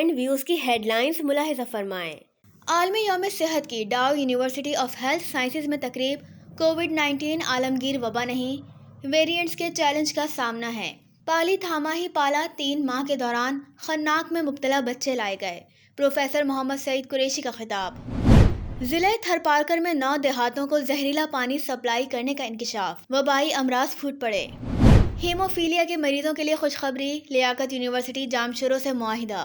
And views کی head lines ملاحظہ فرمائیں۔ عالمی یوم صحت کی ڈاؤ یونیورسٹی آف ہیلتھ سائنسز میں تقریب۔ کووڈ-19 عالمگیر وبا نہیں، ویریئنٹس کے چیلنج کا سامنا ہے۔ پالی تھاما ہی پالا 3 ماہ کے دوران خناق میں مبتلا بچے لائے گئے۔ پروفیسر محمد سعید قریشی کا خطاب۔ ضلع تھرپارکر میں 9 دیہاتوں کو زہریلا پانی سپلائی کرنے کا انکشاف، وبائی امراض پھوٹ پڑے۔ ہیموفیلیا کے مریضوں کے لیے خوشخبری، لیاقت یونیورسٹی جامشورو سے معاہدہ۔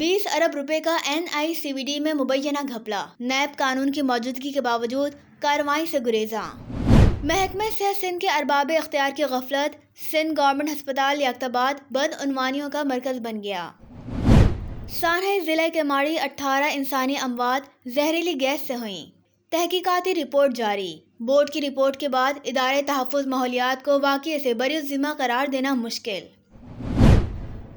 20 ارب روپے کا NICVD میں مبینہ گھپلا، نیب قانون کی موجودگی کے باوجود کارروائی سے گریزاں۔ محکمہ صحت سندھ کے ارباب اختیار کی غفلت، سندھ گورنمنٹ ہسپتال لیاقت آباد بدعنوانیوں کا مرکز بن گیا۔ سانحہ ضلع کے ماڑی 18 انسانی اموات زہریلی گیس سے ہوئیں، تحقیقاتی رپورٹ جاری۔ بورڈ کی رپورٹ کے بعد ادارے تحفظ ماحولیات کو واقعے سے بری الذمہ قرار دینا مشکل۔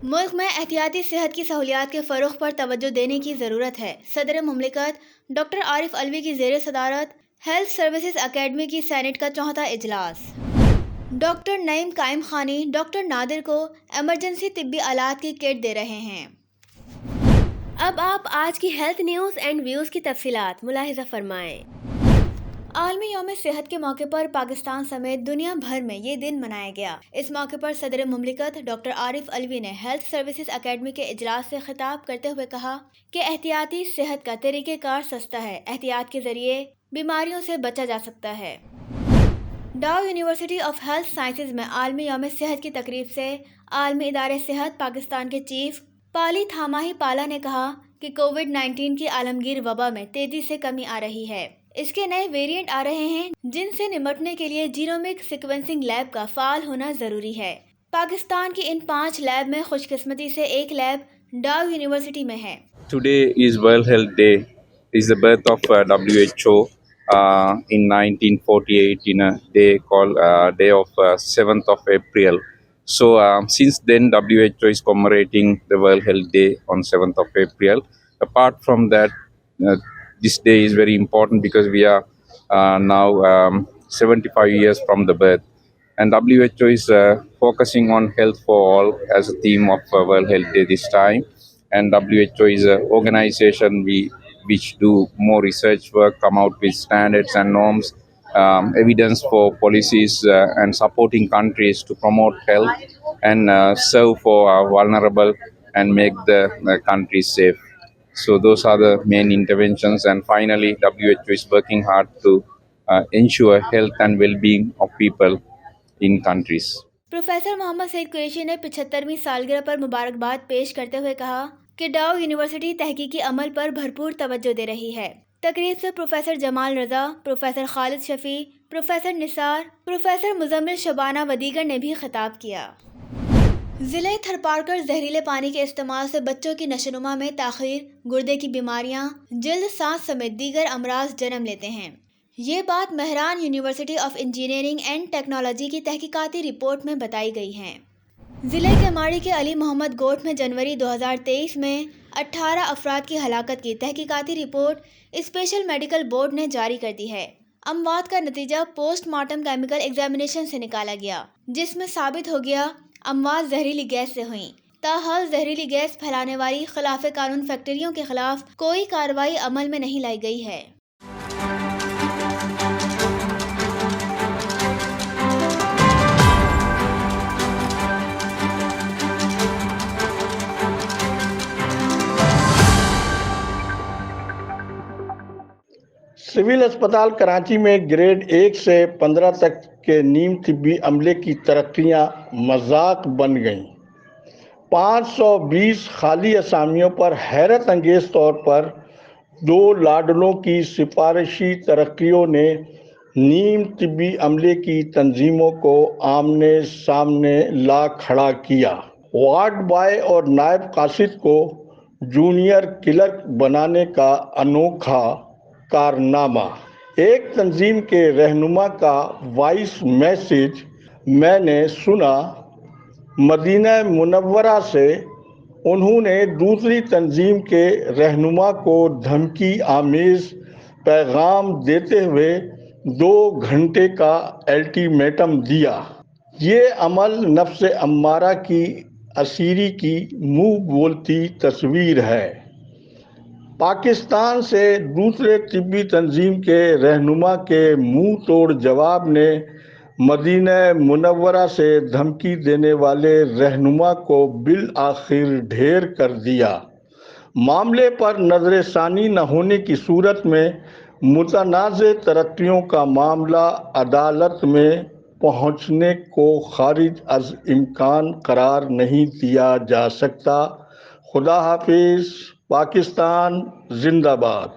ملک میں احتیاطی صحت کی سہولیات کے فروغ پر توجہ دینے کی ضرورت ہے۔ صدر مملکت ڈاکٹر عارف علوی کی زیر صدارت ہیلتھ سروسز اکیڈمی کی سینٹ کا 4تھا اجلاس۔ ڈاکٹر نعیم قائم خانی ڈاکٹر نادر کو ایمرجنسی طبی آلات کی کٹ دے رہے ہیں۔ اب آپ آج کی ہیلتھ نیوز اینڈ ویوز کی تفصیلات ملاحظہ فرمائیں۔ عالمی یوم صحت کے موقع پر پاکستان سمیت دنیا بھر میں یہ دن منایا گیا۔ اس موقع پر صدر مملکت ڈاکٹر عارف علوی نے ہیلتھ سروسز اکیڈمی کے اجلاس سے خطاب کرتے ہوئے کہا کہ احتیاطی صحت کا طریقہ کار سستا ہے، احتیاط کے ذریعے بیماریوں سے بچا جا سکتا ہے۔ ڈاؤ یونیورسٹی آف ہیلتھ سائنسز میں عالمی یوم صحت کی تقریب سے عالمی ادارے صحت پاکستان کے چیف پالی تھاما ہی پالا نے کہا کہ کووڈ-19 کی عالمگیر وبا میں تیزی سے کمی آ رہی ہے۔ اس کے نئے ویریئنٹ آ رہے ہیں جن سے نمٹنے کے لیے جینومک سیکوینسنگ لیب کا فعال ہونا ضروری ہے۔ پاکستان کی ان 5 لیب میں خوش قسمتی سے ایک لیب ڈاؤ یونیورسٹی میں ہے۔ Today is World Health Day. Is the birth of WHO in 1948 in a day called Day of 7th of April. So since then WHO is commemorating the World Health Day on 7th of April. Apart from that, this day is very important because we are now 75 years from the birth, and WHO is focusing on health for all as a theme of World Health Day this time. And WHO is an organization which do more research work, come out with standards and norms, evidence for policies, and supporting countries to promote health and serve for vulnerable and make the countries safe. So those are the main interventions, and finally WHO is working hard to ensure health and well-being of people in countries. Professor Muhammad Saeed Qureshi نے 75ویں سالگرہ پر مبارکباد پیش کرتے ہوئے کہا کہ ڈاؤ university تحقیقی عمل پر بھرپور توجہ دے رہی ہے۔ تقریب سے پروفیسر جمال رضا، پروفیسر خالد شفیع، پروفیسر نثار، پروفیسر مزمل شبانہ و دیگر نے بھی خطاب کیا۔ ضلع تھرپارکر زہریلے پانی کے استعمال سے بچوں کی نشوونما میں تاخیر، گردے کی بیماریاں، جلد سانس سمیت دیگر امراض جنم لیتے ہیں۔ یہ بات Mehran university of engineering and technology کی تحقیقاتی رپورٹ میں بتائی گئی ہے۔ ضلع کے ماڑی کے علی محمد گوٹھ میں جنوری 2023 میں 18 افراد کی ہلاکت کی تحقیقاتی رپورٹ اسپیشل میڈیکل بورڈ نے جاری کر دی ہے۔ اموات کا نتیجہ پوسٹ مارٹم کیمیکل ایگزامینیشن سے نکالا گیا، جس میں ثابت ہو گیا اموات زہریلی گیس سے ہوئیں۔ تاحال زہریلی گیس پھیلانے والی خلاف قانون فیکٹریوں کے خلاف کوئی کارروائی عمل میں نہیں لائی گئی ہے۔ سول اسپتال کراچی میں گریڈ 1 سے 15 تک کے نیم طبی عملے کی ترقیاں مذاق بن گئیں۔ 520 خالی اسامیوں پر حیرت انگیز طور پر 2 لاڈلوں کی سفارشی ترقیوں نے نیم طبی عملے کی تنظیموں کو آمنے سامنے لا کھڑا کیا۔ وارڈ بوائے اور نائب قاصد کو جونیئر کلرک بنانے کا انوکھا کارنامہ۔ ایک تنظیم کے رہنما کا وائس میسج میں نے سنا۔ مدینہ منورہ سے انہوں نے دوسری تنظیم کے رہنما کو دھمکی آمیز پیغام دیتے ہوئے 2 گھنٹے کا الٹیمیٹم دیا۔ یہ عمل نفس امارہ کی اسیری کی منہ بولتی تصویر ہے۔ پاکستان سے دوسرے طبی تنظیم کے رہنما کے منہ توڑ جواب نے مدینہ منورہ سے دھمکی دینے والے رہنما کو بالآخر ڈھیر کر دیا۔ معاملے پر نظر ثانی نہ ہونے کی صورت میں متنازع ترقیوں کا معاملہ عدالت میں پہنچنے کو خارج از امکان قرار نہیں دیا جا سکتا۔ خدا حافظ۔ پاکستان زندہ باد۔